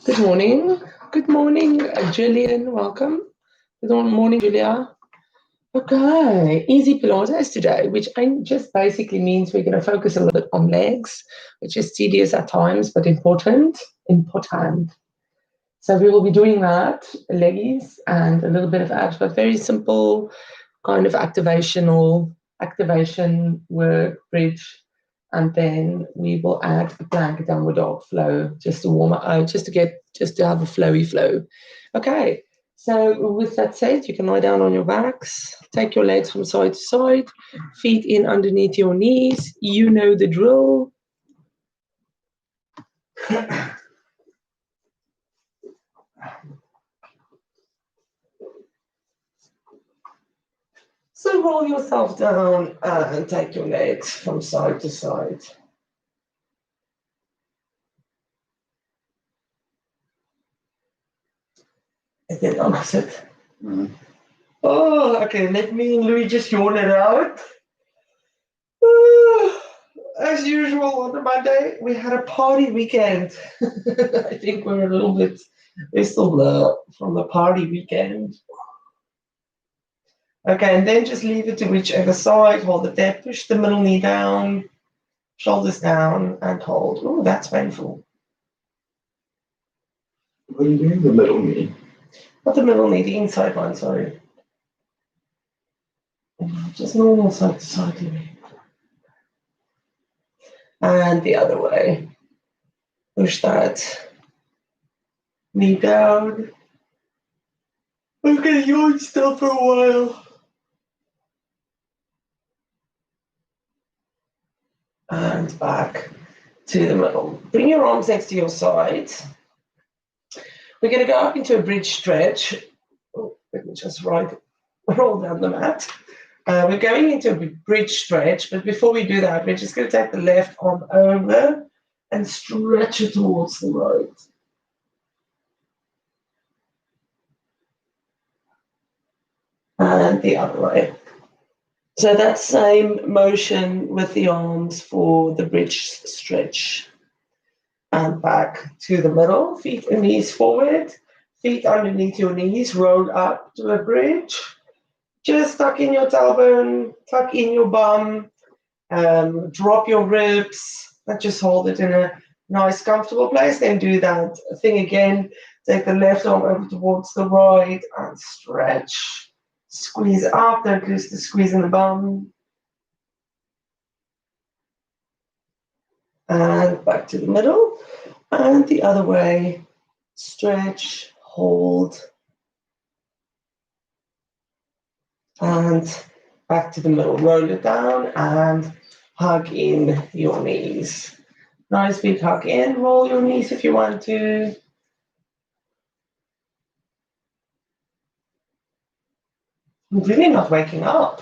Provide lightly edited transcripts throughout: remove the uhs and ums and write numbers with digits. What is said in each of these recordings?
Good morning. Good morning, Julian. Welcome. Good morning, Julia. Okay, easy Pilates today, which just basically means we're going to focus a little bit on legs, which is tedious at times, but important. Important. So we will be doing that, leggies and a little bit of abs, but very simple kind of activation work, bridge, and then we will add a plank downward dog flow just to warm up, just to have a flowy flow. Okay. So with that said, you can lie down on your backs, take your legs from side to side, feet in underneath your knees. You know the drill. So roll yourself down and take your legs from side to side. Again, opposite. Oh, okay. Let me and Louis just yawn it out. As usual on a Monday, we had a party weekend. I think we're still from the party weekend. Okay, and then just leave it to whichever side. Hold it there. Push the middle knee down, shoulders down, and hold. Oh, that's painful. What are you doing? The middle knee? Not the middle knee, the inside one, sorry. Just normal side to side. And the other way. Push that knee down. I'm going to yawn still for a while. And back to the middle. Bring your arms next to your sides. We're going to go up into a bridge stretch. Oh, let me just roll down the mat. We're going into a bridge stretch, but before we do that, we're just going to take the left arm over and stretch it towards the right. And the other way. So that same motion with the arms for the bridge stretch. And back to the middle, feet and knees forward, feet underneath your knees, roll up to a bridge. Just tuck in your tailbone, tuck in your bum, drop your ribs, and just hold it in a nice, comfortable place. Then do that thing again. Take the left arm over towards the right and stretch. Squeeze up, don't lose the squeeze in the bum. And back to the middle. And the other way. Stretch, hold. And back to the middle. Roll it down and hug in your knees. Nice big hug in. Roll your knees if you want to. I'm really not waking up.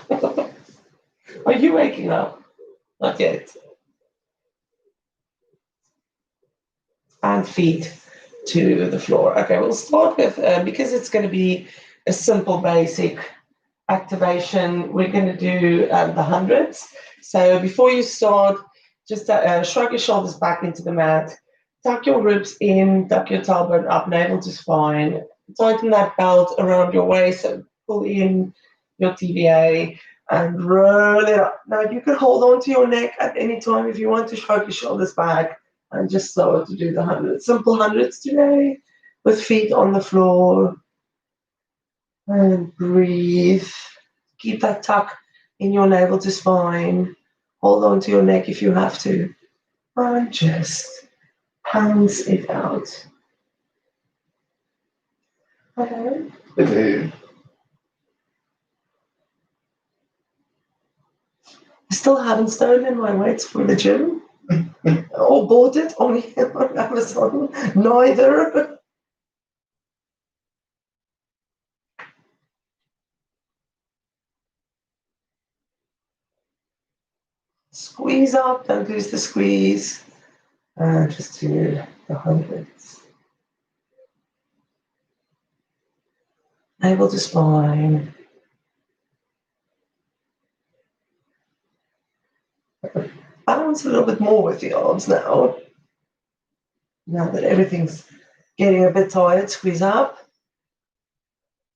Are you waking up? Not yet. And feet to the floor. Okay, we'll start with, because it's going to be a simple, basic activation, we're going to do the hundreds. So before you start, just shrug your shoulders back into the mat, tuck your ribs in, tuck your tailbone up, navel to spine, tighten that belt around your waist, so pull in your TVA and roll it up. Now you can hold on to your neck at any time if you want to shrug your shoulders back and just start to do the hundreds. Simple hundreds today with feet on the floor. And breathe. Keep that tuck in your navel to spine. Hold on to your neck if you have to. And just hands it out. Okay. I still haven't stolen my weights from the gym or bought it on Amazon. Neither. Squeeze up, don't lose the squeeze. And just do the hundreds. Navel to spine. Balance a little bit more with the arms now. Now that everything's getting a bit tired, squeeze up.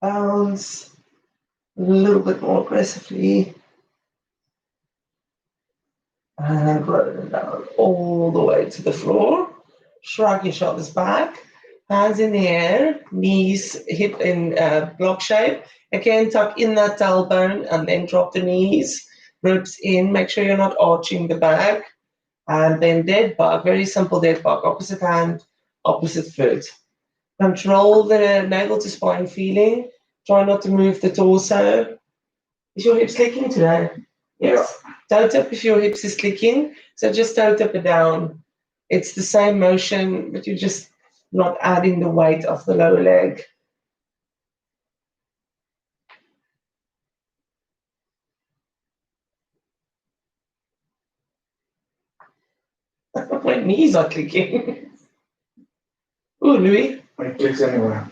Bounce a little bit more aggressively. And roll it down all the way to the floor. Shrug your shoulders back. Hands in the air, knees hip in block shape. Again, tuck in that tailbone and then drop the knees, ribs in. Make sure you're not arching the back. And then dead bug, very simple dead bug. Opposite hand, opposite foot. Control the navel to spine feeling. Try not to move the torso. Is your hip slicking today? Yes. Toe tip if your hips is clicking. So just toe tip it down. It's the same motion, but you're just not adding the weight of the lower leg. My knees are clicking. Ooh, Louis. It clicks anywhere.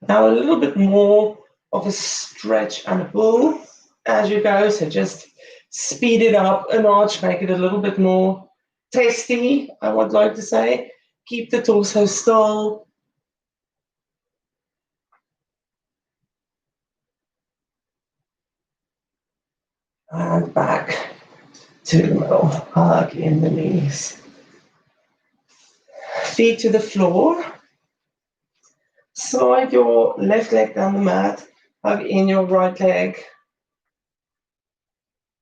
Now a little bit more of a stretch and a pull as you go. So just speed it up a notch, make it a little bit more testy, I would like to say. Keep the torso still. And back to the middle. Hug in the knees. Feet to the floor. Slide your left leg down the mat. Hug in your right leg.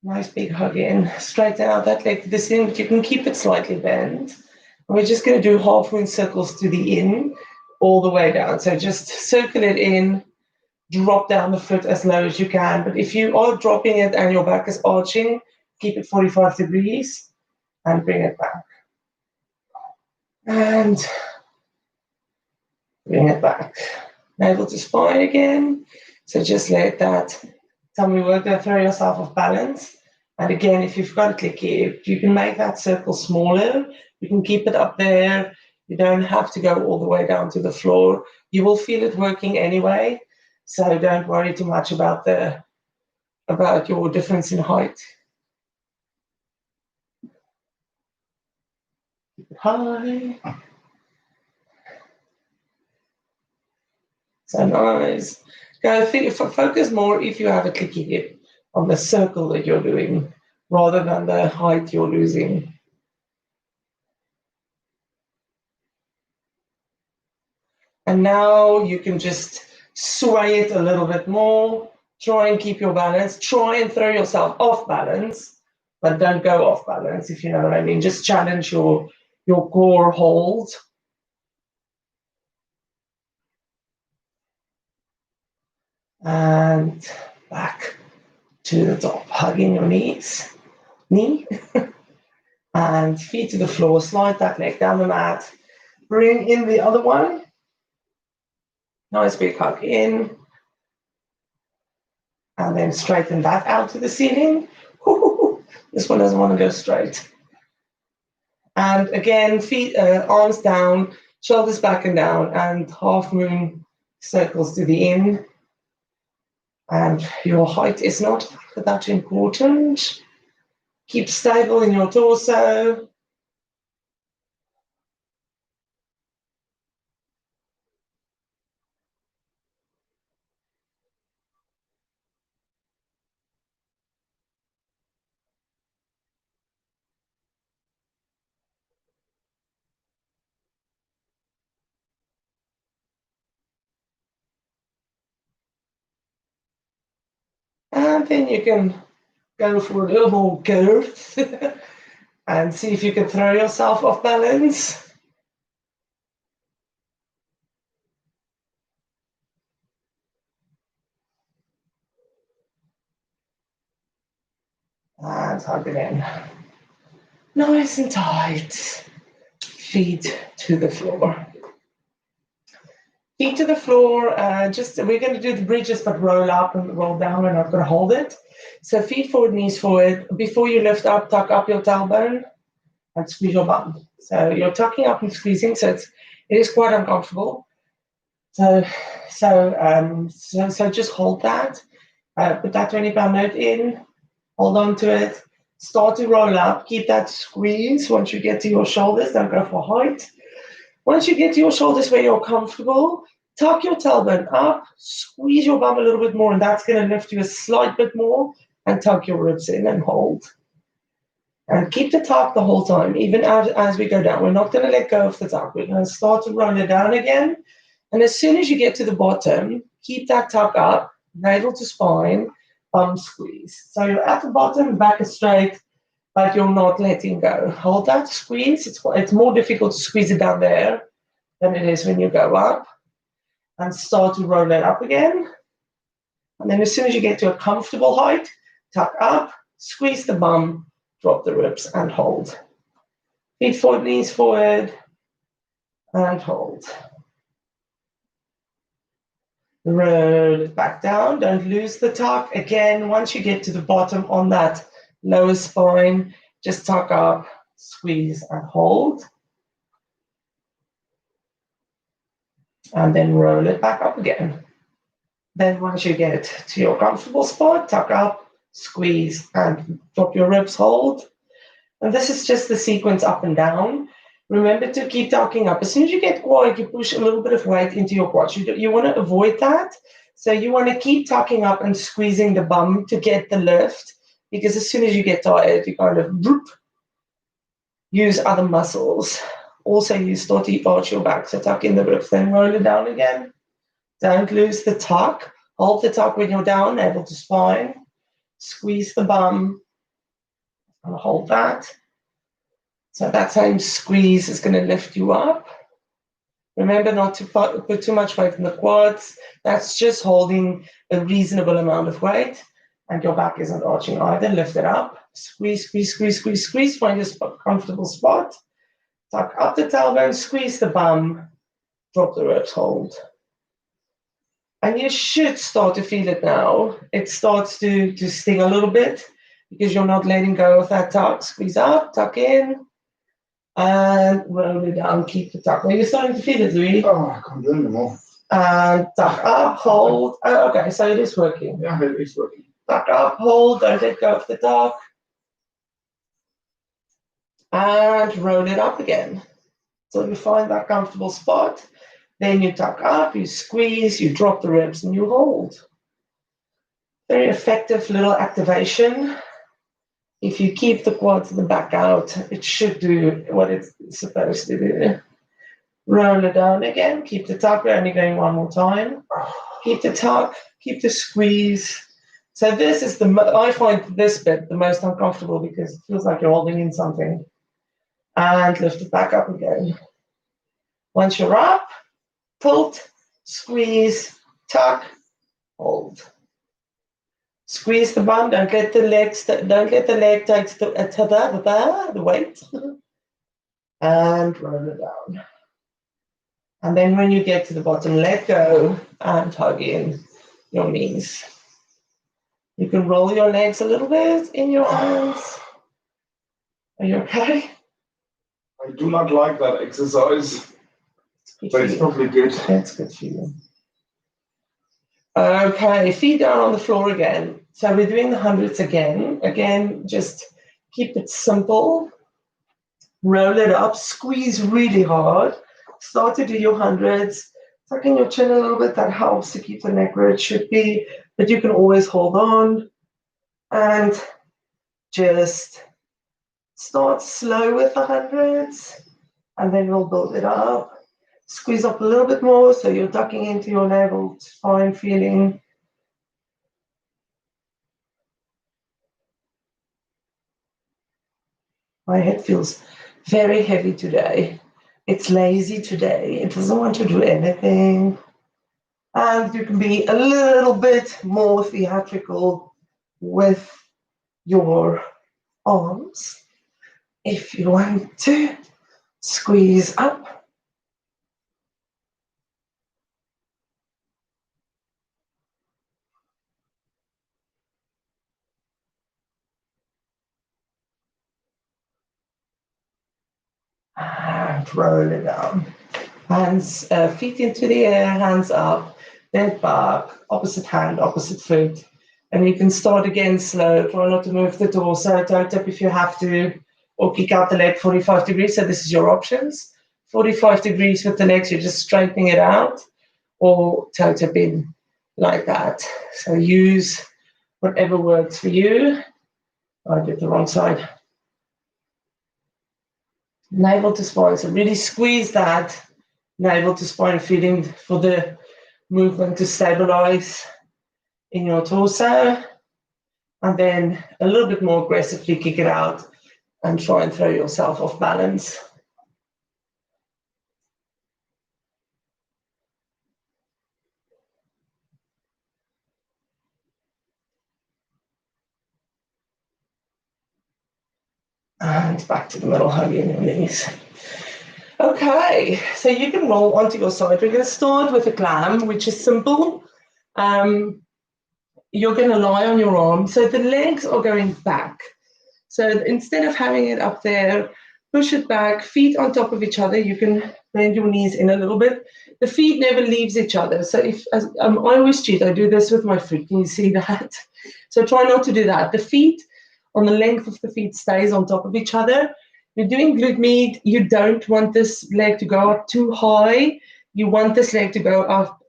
Nice big hug in. Straighten out that leg to the ceiling, but you can keep it slightly bent. And we're just going to do half moon circles to the in, all the way down. So just circle it in, drop down the foot as low as you can. But if you are dropping it and your back is arching, keep it 45 degrees and bring it back. And bring it back. Navel to spine again. So just let that tummy work there, throw yourself off balance. And again, if you've got a clicky hip, you can make that circle smaller. You can keep it up there. You don't have to go all the way down to the floor. You will feel it working anyway. So don't worry too much about your difference in height. Keep it high. So nice. Go focus more if you have a clicky hip on the circle that you're doing rather than the height you're losing. And now you can just sway it a little bit more. Try and keep your balance. Try and throw yourself off balance, but don't go off balance, if you know what I mean. Just challenge your core hold. And back to the top, hugging your knee, and feet to the floor. Slide that leg down the mat. Bring in the other one. Nice big hug in. And then straighten that out to the ceiling. This one doesn't want to go straight. And again, feet, arms down, shoulders back and down, and half moon circles to the in. And your height is not that important. Keep stable in your torso. And then you can go for a little more girth and see if you can throw yourself off balance. And hug it in. Nice and tight. Feet to the floor. Feet to the floor. We're going to do the bridges, but roll up and roll down. We're not going to hold it. So feet forward, knees forward. Before you lift up, tuck up your tailbone and squeeze your bum. So you're tucking up and squeezing. So it is quite uncomfortable. So just hold that. Put that 20-pound note in, hold on to it, start to roll up, keep that squeeze once you get to your shoulders, don't go for height. Once you get to your shoulders where you're comfortable, tuck your tailbone up, squeeze your bum a little bit more, and that's going to lift you a slight bit more, and tuck your ribs in and hold. And keep the tuck the whole time, even as we go down. We're not going to let go of the tuck. We're going to start to roll it down again. And as soon as you get to the bottom, keep that tuck up, navel to spine, bum squeeze. So you're at the bottom, back is straight, but you're not letting go. Hold that squeeze. It's more difficult to squeeze it down there than it is when you go up. And start to roll it up again. And then as soon as you get to a comfortable height, tuck up, squeeze the bum, drop the ribs, and hold. Feet forward, knees forward, and hold. Roll it back down. Don't lose the tuck. Again, once you get to the bottom on that lower spine, just tuck up, squeeze, and hold. And then roll it back up again. Then once you get to your comfortable spot, tuck up, squeeze, and drop your ribs, hold. And this is just the sequence up and down. Remember to keep tucking up. As soon as you get quiet, you push a little bit of weight into your quads. You want to avoid that. So you want to keep tucking up and squeezing the bum to get the lift, because as soon as you get tired, you kind of use other muscles. Also, you start to arch your back, so tuck in the ribs, then roll it down again. Don't lose the tuck. Hold the tuck when you're down, navel to spine. Squeeze the bum and hold that. So that same squeeze is going to lift you up. Remember not to put too much weight in the quads. That's just holding a reasonable amount of weight. And your back isn't arching either. Lift it up. Squeeze, squeeze, squeeze, squeeze, squeeze. Find a comfortable spot. Tuck up the tailbone, squeeze the bum, drop the ribs, hold. And you should start to feel it now. It starts to sting a little bit because you're not letting go of that tuck. Squeeze up, tuck in, and roll it down. Keep the tuck. Are you starting to feel it, Louis? Oh, I can't do it anymore. And tuck up, hold. Oh, okay, so it is working. Yeah, it is working. Tuck up, hold. Don't let go of the tuck. And roll it up again. So you find that comfortable spot. Then you tuck up, you squeeze, you drop the ribs, and you hold. Very effective little activation. If you keep the quads and the back out, it should do what it's supposed to do. Roll it down again. Keep the tuck. We're only going one more time. Keep the tuck. Keep the squeeze. So this is I find this bit the most uncomfortable because it feels like you're holding in something. And lift it back up again. Once you're up, tilt, squeeze, tuck, hold. Squeeze the bum. Don't let the leg take the weight. And roll it down. And then when you get to the bottom, let go and hug in your knees. You can roll your legs a little bit in your arms. Are you okay? I do not like that exercise, but it's probably good. That's good for you. Okay, feet down on the floor again. So we're doing the hundreds again. Again, just keep it simple. Roll it up, squeeze really hard. Start to do your hundreds. Tucking your chin a little bit, that helps to keep the neck where it should be, but you can always hold on. And just start slow with the hundreds, and then we'll build it up. Squeeze up a little bit more so you're tucking into your navel, spine feeling. My head feels very heavy today. It's lazy today. It doesn't want to do anything. And you can be a little bit more theatrical with your arms if you want to. Squeeze up. And roll it down. Hands, feet into the air, hands up, bend back, opposite hand, opposite foot. And you can start again slow. Try not to move the torso. Toe tip if you have to, or kick out the leg 45 degrees. So this is your options. 45 degrees with the legs, you're just straightening it out, or toe tip in like that. So use whatever works for you. I did the wrong side. Navel to spine. So really squeeze that navel to spine, feeling for the movement to stabilize in your torso. And then a little bit more aggressively kick it out and try and throw yourself off balance. And back to the middle, hugging your knees. Okay, so you can roll onto your side. We're going to start with a clam, which is simple. You're going to lie on your arm. So the legs are going back. So instead of having it up there, push it back, feet on top of each other. You can bend your knees in a little bit. The feet never leaves each other. So if I always cheat, I do this with my foot. Can you see that? So try not to do that. The feet, on the length of the feet, stays on top of each other. You're doing glute med. You don't want this leg to go up too high. You want this leg to go up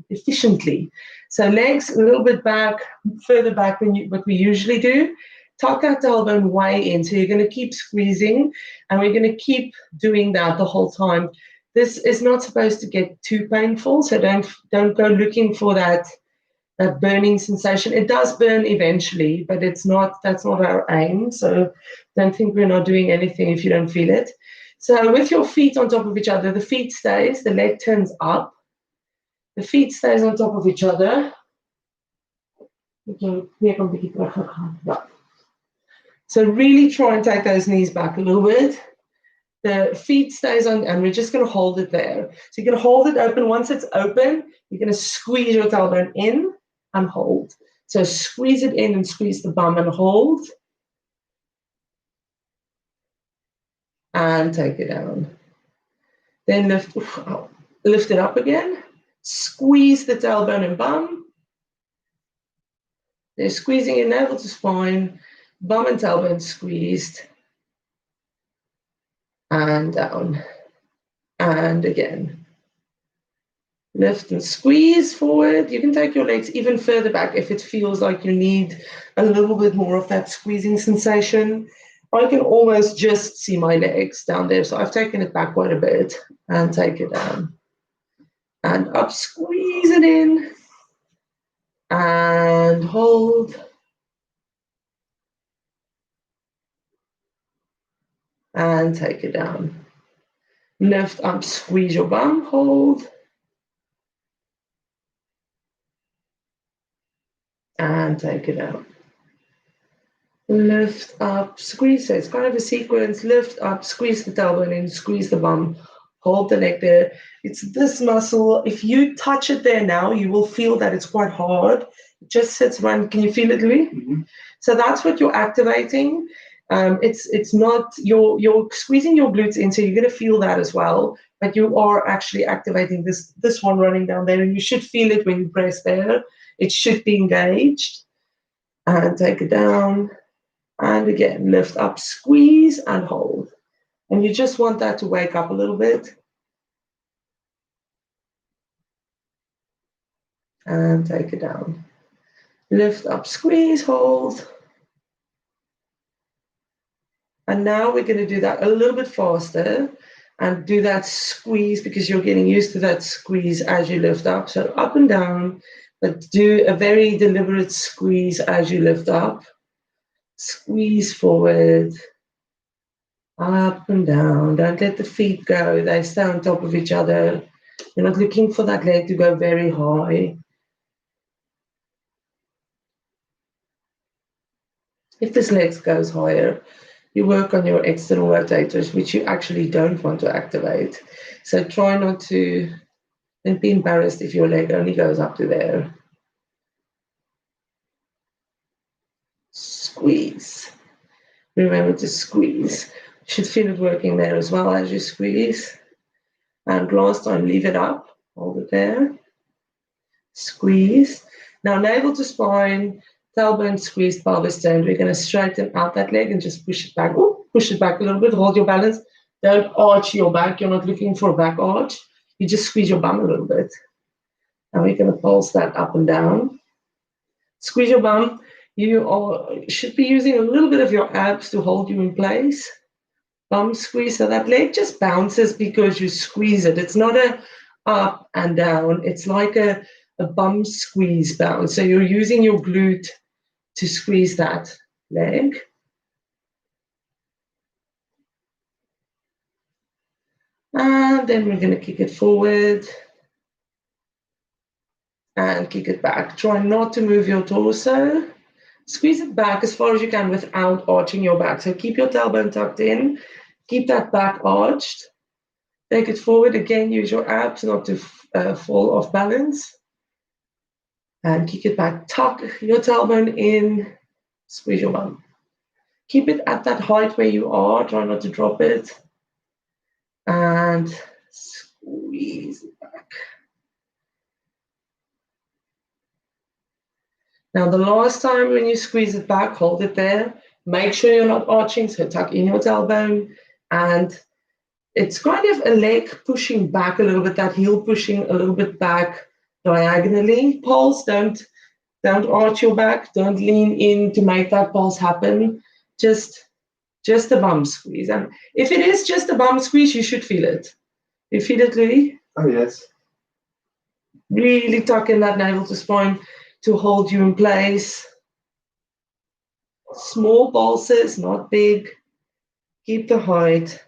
efficiently. So legs a little bit back, further back than what we usually do. Tuck that tailbone way in. So you're going to keep squeezing, and we're going to keep doing that the whole time. This is not supposed to get too painful, so don't go looking for that burning sensation. It does burn eventually, but that's not our aim. So don't think we're not doing anything if you don't feel it. So with your feet on top of each other, the feet stays, the leg turns up. The feet stays on top of each other. So really try and take those knees back a little bit. The feet stays on, and we're just going to hold it there. So you're going to hold it open. Once it's open, you're going to squeeze your tailbone in and hold. So squeeze it in and squeeze the bum and hold. And take it down. Then lift it up again. Squeeze the tailbone and bum. They're squeezing your navel to spine, bum and tailbone squeezed. And down. And again. Lift and squeeze forward. You can take your legs even further back if it feels like you need a little bit more of that squeezing sensation. I can almost just see my legs down there, so I've taken it back quite a bit and take it down. And up, squeeze it in. And hold. And take it down. Lift up, squeeze your bum, hold. And take it out. Lift up, squeeze. So it's kind of a sequence. Lift up, squeeze the tailbone in, squeeze the bum, hold the leg there. It's this muscle. If you touch it there now, you will feel that it's quite hard. It just sits around. Can you feel it, Louis? Mm-hmm. So that's what you're activating. It's not, you're squeezing your glutes in, so you're going to feel that as well. But you are actually activating this one running down there, and you should feel it when you press there. It should be engaged. And take it down. And again, lift up, squeeze, and hold. And you just want that to wake up a little bit. And take it down. Lift up, squeeze, hold. And now we're going to do that a little bit faster and do that squeeze, because you're getting used to that squeeze as you lift up. So up and down, but do a very deliberate squeeze as you lift up. Squeeze forward, up and down. Don't let the feet go. They stay on top of each other. You're not looking for that leg to go very high. If this leg goes higher, you work on your external rotators, which you actually don't want to activate. So try not to, and be embarrassed if your leg only goes up to there. Squeeze. Remember to squeeze. You should feel it working there as well as you squeeze. And last time, leave it up. Hold it there. Squeeze. Now, navel to spine, tailbone squeezed, pelvis turned. We're going to straighten out that leg and just push it back. Ooh, push it back a little bit. Hold your balance. Don't arch your back. You're not looking for a back arch. You just squeeze your bum a little bit. And we're going to pulse that up and down. Squeeze your bum. You should be using a little bit of your abs to hold you in place. Bum squeeze. So that leg just bounces because you squeeze it. It's not a up and down. It's like a bum squeeze bounce. So you're using your glute to squeeze that leg. And then we're going to kick it forward and kick it back. Try not to move your torso. Squeeze it back as far as you can without arching your back. So keep your tailbone tucked in. Keep that back arched. Take it forward. Again, use your abs not to fall off balance. And kick it back. Tuck your tailbone in. Squeeze your bum. Keep it at that height where you are. Try not to drop it. And squeeze it back. Now, the last time when you squeeze it back, hold it there. Make sure you're not arching, so tuck in your tailbone. And it's kind of a leg pushing back a little bit, that heel pushing a little bit back diagonally. Pulse, don't arch your back. Don't lean in to make that pulse happen. Just a bum squeeze. And if it is just a bum squeeze, you should feel it. You feel it, Louis? Oh, yes. Really tuck in that navel to spine to hold you in place. Small pulses, not big. Keep the height.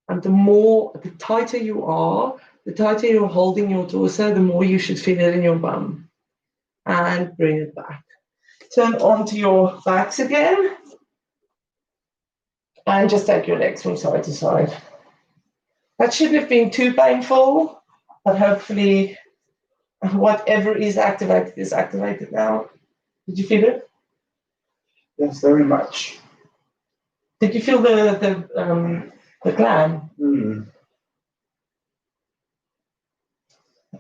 And the tighter you are, the tighter you're holding your torso, the more you should feel it in your bum. And bring it back. Turn onto your backs again. And just take your legs from side to side. That shouldn't have been too painful, but hopefully whatever is activated now. Did you feel it? Yes, very much. Did you feel the clam?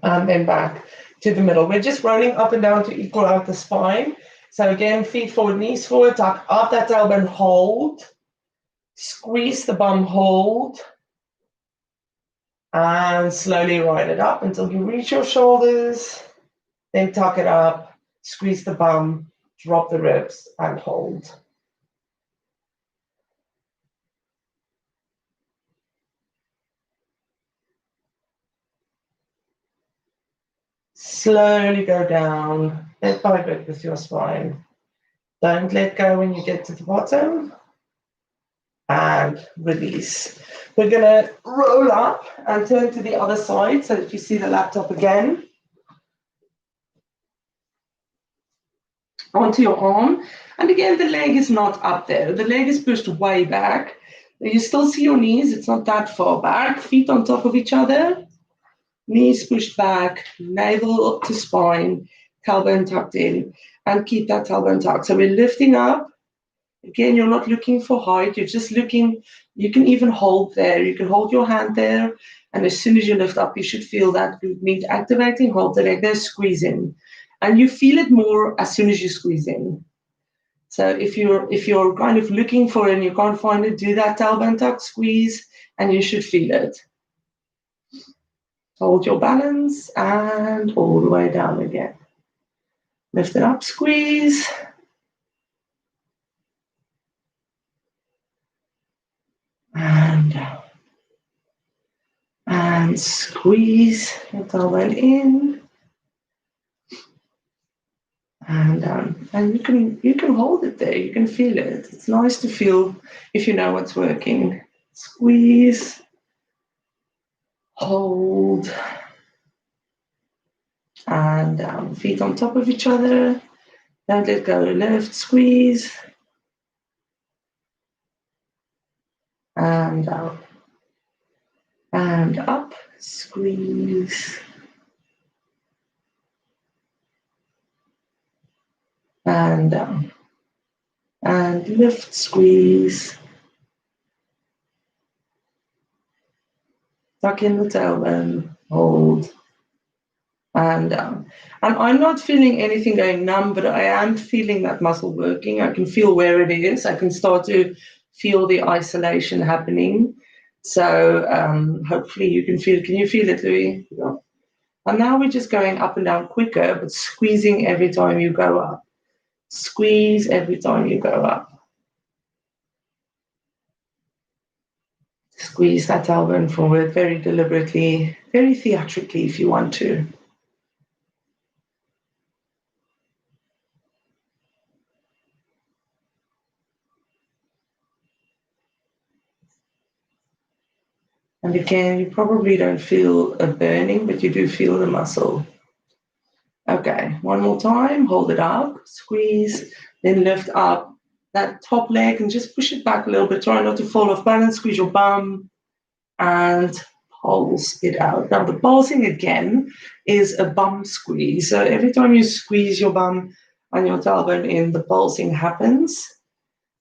And then back to the middle. We're just rolling up and down to equal out the spine. So again, feet forward, knees forward, tuck up that tailbone, hold. Squeeze the bum, hold. And slowly ride it up until you reach your shoulders. Then tuck it up, squeeze the bum, drop the ribs, and hold. Slowly go down, bit by bit with your spine. Don't let go when you get to the bottom. And release. We're going to roll up and turn to the other side so that you see the laptop again. Onto your arm. And again, the leg is not up there. The leg is pushed way back. You still see your knees. It's not that far back. Feet on top of each other. Knees pushed back. Navel up to spine. Tailbone tucked in. And keep that tailbone tucked. So we're lifting up. Again, you're not looking for height. You're just looking. You can even hold there. You can hold your hand there. And as soon as you lift up, you should feel that glute med activating. Hold the leg there, squeeze in. And you feel it more as soon as you squeeze in. So if you're kind of looking for it and you can't find it, do that tailbone tuck, squeeze, and you should feel it. Hold your balance and all the way down again. Lift it up, squeeze. And down. And squeeze your tailbone in. And down. And you can hold it there. You can feel it. It's nice to feel if you know what's working. Squeeze. Hold. And down. Feet on top of each other. Don't let go. Lift. Squeeze. And down. And up. Squeeze. And down. And lift. Squeeze. Tuck in the tailbone. Hold. and down. And I'm not feeling anything going numb, but I am feeling that muscle working. I can feel where it is. I can start to feel the isolation happening. So hopefully you can feel. Can you feel it, Louis? Yeah. And now we're just going up and down quicker, but squeezing every time you go up. Squeeze every time you go up. Squeeze that tailbone forward very deliberately, very theatrically if you want to. And again, you probably don't feel a burning, but you do feel the muscle. Okay, one more time, hold it up, squeeze, then lift up that top leg and just push it back a little bit. Try not to fall off balance, squeeze your bum and pulse it out. Now the pulsing again is a bum squeeze. So every time you squeeze your bum and your tailbone in, the pulsing happens.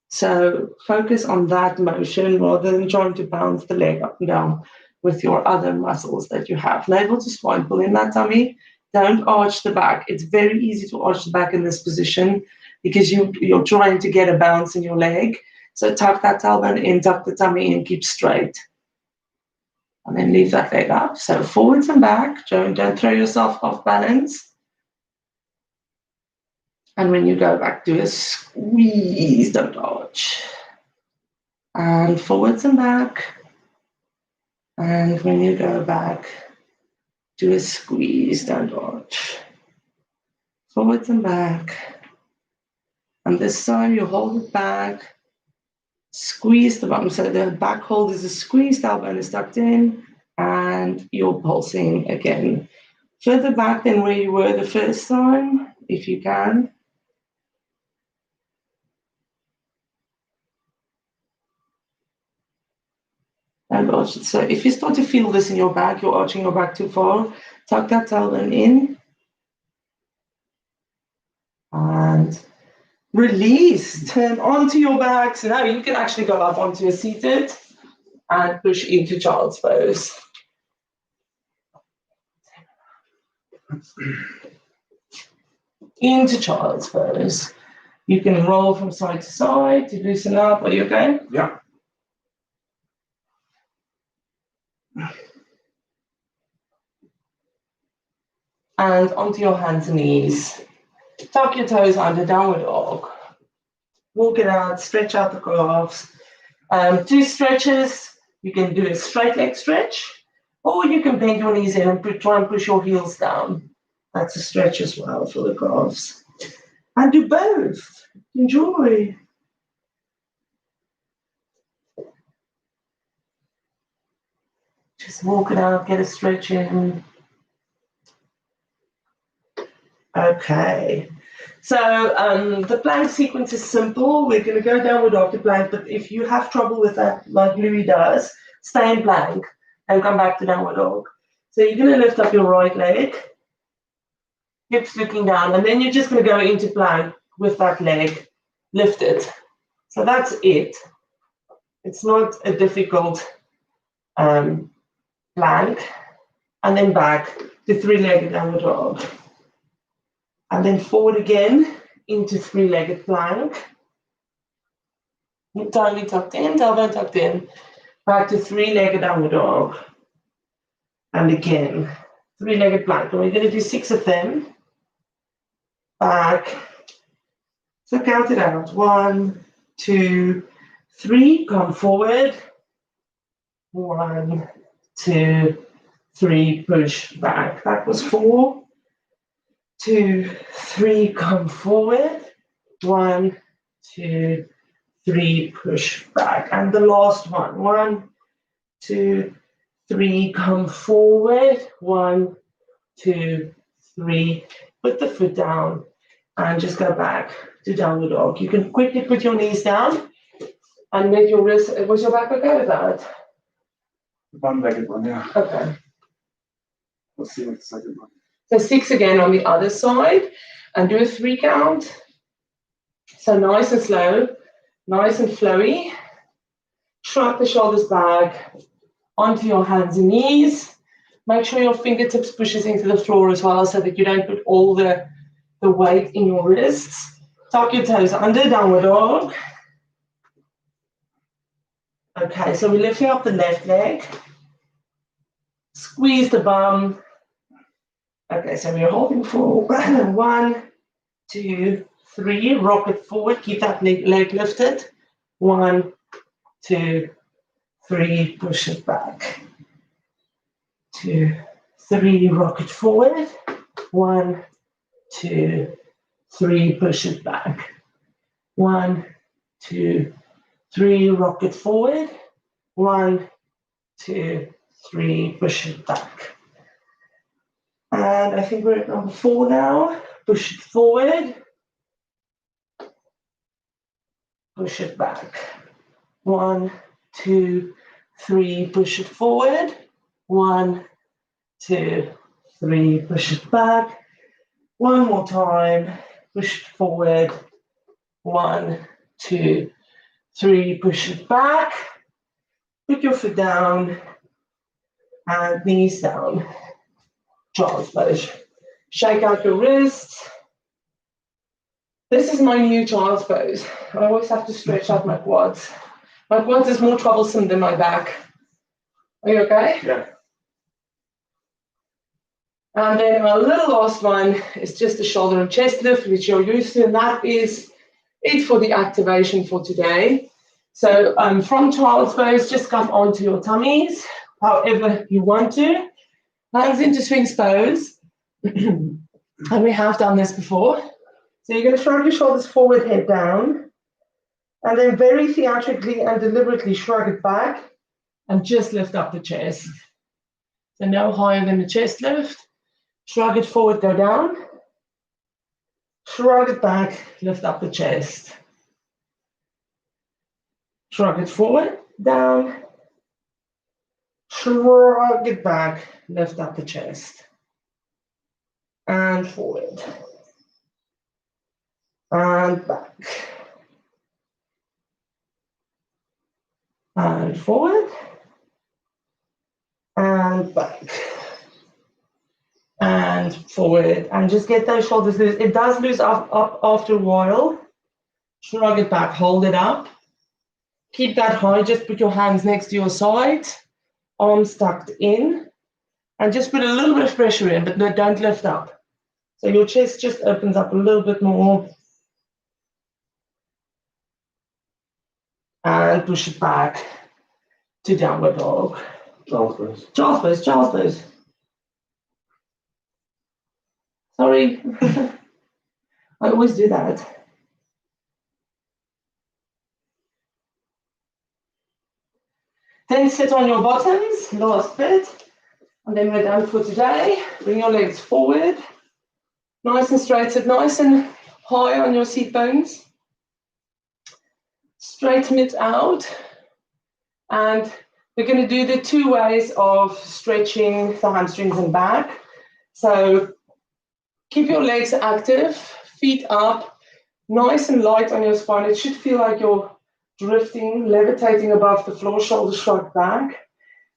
So focus on that motion rather than trying to bounce the leg up and down with your other muscles that you have. Navel to spine, pull in that tummy. Don't arch the back. It's very easy to arch the back in this position because you're trying to get a bounce in your leg. So tuck that tailbone in, tuck the tummy in, keep straight. And then leave that leg up. So forwards and back. Don't throw yourself off balance. And when you go back, do a squeeze, don't arch. And forwards and back. And when you go back, do a squeeze, don't arch. Forwards and back. And this time you hold it back. Squeeze the bottom. So the back hold is a squeeze, tailbone is tucked in, and you're pulsing again. Further back than where you were the first time, if you can. And arch. So if you start to feel this in your back, you're arching your back too far, tuck that tailbone in. And release. Turn onto your back. So now you can actually go up onto a seated and push into child's pose. Into child's pose. You can roll from side to side to loosen up. Are you okay? Yeah. And onto your hands and knees. Tuck your toes under, downward dog. Walk it out, stretch out the calves. 2 stretches. You can do a straight leg stretch, or you can bend your knees in and try and push your heels down. That's a stretch as well for the calves. And do both. Enjoy. Just walk it out, get a stretch in. Okay. So the plank sequence is simple. We're going to go downward dog to plank, but if you have trouble with that, like Louis does, stay in plank and come back to downward dog. So you're going to lift up your right leg, hips looking down, and then you're just going to go into plank with that leg lifted. So that's it. It's not a difficult plank. And then back to 3-legged downward dog. And then forward again into 3-legged plank. Tummy tucked in, tailbone tucked in. Back to 3-legged downward dog. And again, 3-legged plank. And we're going to do 6 of them. Back. So count it out. 1, 2, 3. Come forward. 1, 2, 3. Push back. That was 4. 2, 3, come forward. 1, 2, 3, push back. And the last one. 1, 2, 3, come forward. 1, 2, 3. Put the foot down and just go back to downward dog. You can quickly put your knees down and let your wrist. Was your back okay with that? One-legged one, yeah. Okay. Let's see what the second one. So 6 again on the other side and do a 3 count. So nice and slow, nice and flowy. Shrug the shoulders back onto your hands and knees. Make sure your fingertips pushes into the floor as well so that you don't put all the weight in your wrists. Tuck your toes under, downward dog. Okay, so we're lifting up the left leg. Squeeze the bum. Okay, so we're holding for 1, 2, 3. Rock it forward. Keep that leg lifted. 1, 2, 3. Push it back. 2, 3. Rock it forward. 1, 2, 3. Push it back. 1, 2, 3. Rock it forward. 1, 2, 3. Push it back. And I think we're at number 4 now. Push it forward. Push it back. 1, 2, 3. Push it forward. 1, 2, 3. Push it back. One more time. Push it forward. 1, 2, 3. Push it back. Put your foot down and knees down. Child's pose. Shake out your wrists. This is my new child's pose. I always have to stretch out my quads. My quads is more troublesome than my back. Are you okay? Yeah. And then our little last one is just the shoulder and chest lift, which you're used to, and that is it for the activation for today. So from child's pose, just come onto your tummies, however you want to. Hands into Sphinx pose. And we have done this before. So you're going to shrug your shoulders forward, head down, and then very theatrically and deliberately shrug it back and just lift up the chest. So no higher than the chest lift. Shrug it forward, go down. Shrug it back, lift up the chest. Shrug it forward, down. Shrug it back, lift up the chest. And forward. And back. And forward. And back. And forward. And just get those shoulders loose. It does lose up after a while. Shrug it back, hold it up. Keep that high, just put your hands next to your side. Arms tucked in. And just put a little bit of pressure in, but no, don't lift up. So your chest just opens up a little bit more. And push it back to downward dog. Child's pose. Child's pose, child's pose. Sorry. I always do that. Then sit on your bottoms, last bit. And then we're done for today. Bring your legs forward. Nice and straight, sit nice and high on your seat bones. Straighten it out. And we're going to do the 2 ways of stretching the hamstrings and back. So keep your legs active, feet up, nice and light on your spine. It should feel like you're drifting, levitating above the floor, shoulders shrugged back.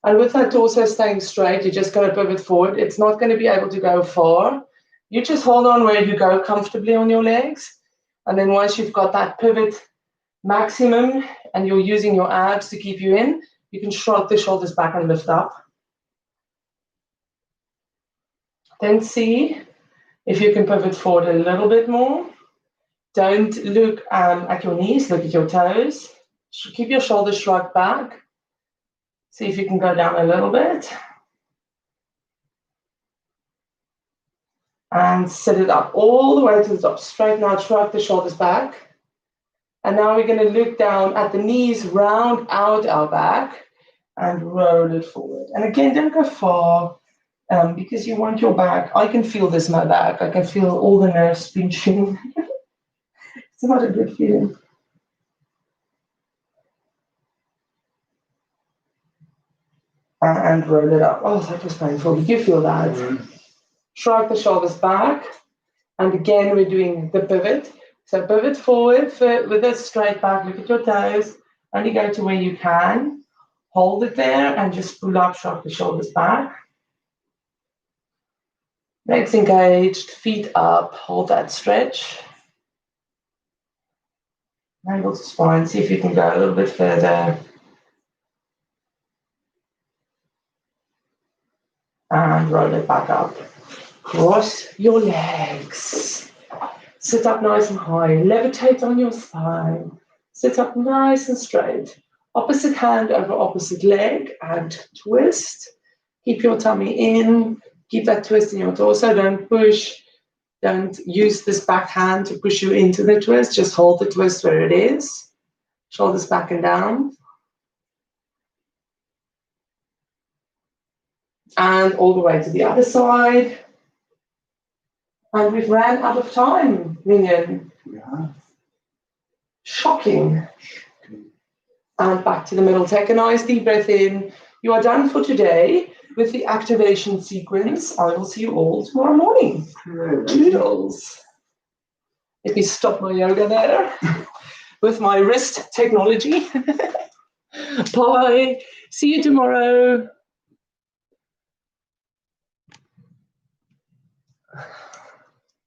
And with that torso staying straight, you're just going to pivot forward. It's not going to be able to go far. You just hold on where you go comfortably on your legs. And then once you've got that pivot maximum and you're using your abs to keep you in, you can shrug the shoulders back and lift up. Then see if you can pivot forward a little bit more. Don't look at your knees, look at your toes. Keep your shoulders shrugged back. See if you can go down a little bit. And sit it up all the way to the top. Straighten out, shrug the shoulders back. And now we're going to look down at the knees, round out our back, and roll it forward. And again, don't go far because you want your back. I can feel this in my back. I can feel all the nerves pinching. It's not a good feeling. And roll it up. Oh, that was painful. Did you feel that? Shrug the shoulders back. And again, we're doing the pivot. So pivot forward with a straight back. Look at your toes. Only go to where you can. Hold it there and just pull up, shrug the shoulders back. Legs engaged, feet up, hold that stretch. Angle to spine, see if you can go a little bit further. And roll it back up. Cross your legs. Sit up nice and high. Levitate on your spine. Sit up nice and straight. Opposite hand over opposite leg and twist. Keep your tummy in. Keep that twist in your torso. Don't push. Don't use this back hand to push you into the twist. Just hold the twist where it is. Shoulders back and down. And all the way to the other side. And we've ran out of time, Minion. Yeah. Shocking. And back to the middle. Take a nice deep breath in. You are done for today with the activation sequence. I will see you all tomorrow morning. Toodles. Let me stop my yoga there with my wrist technology. Bye. See you tomorrow.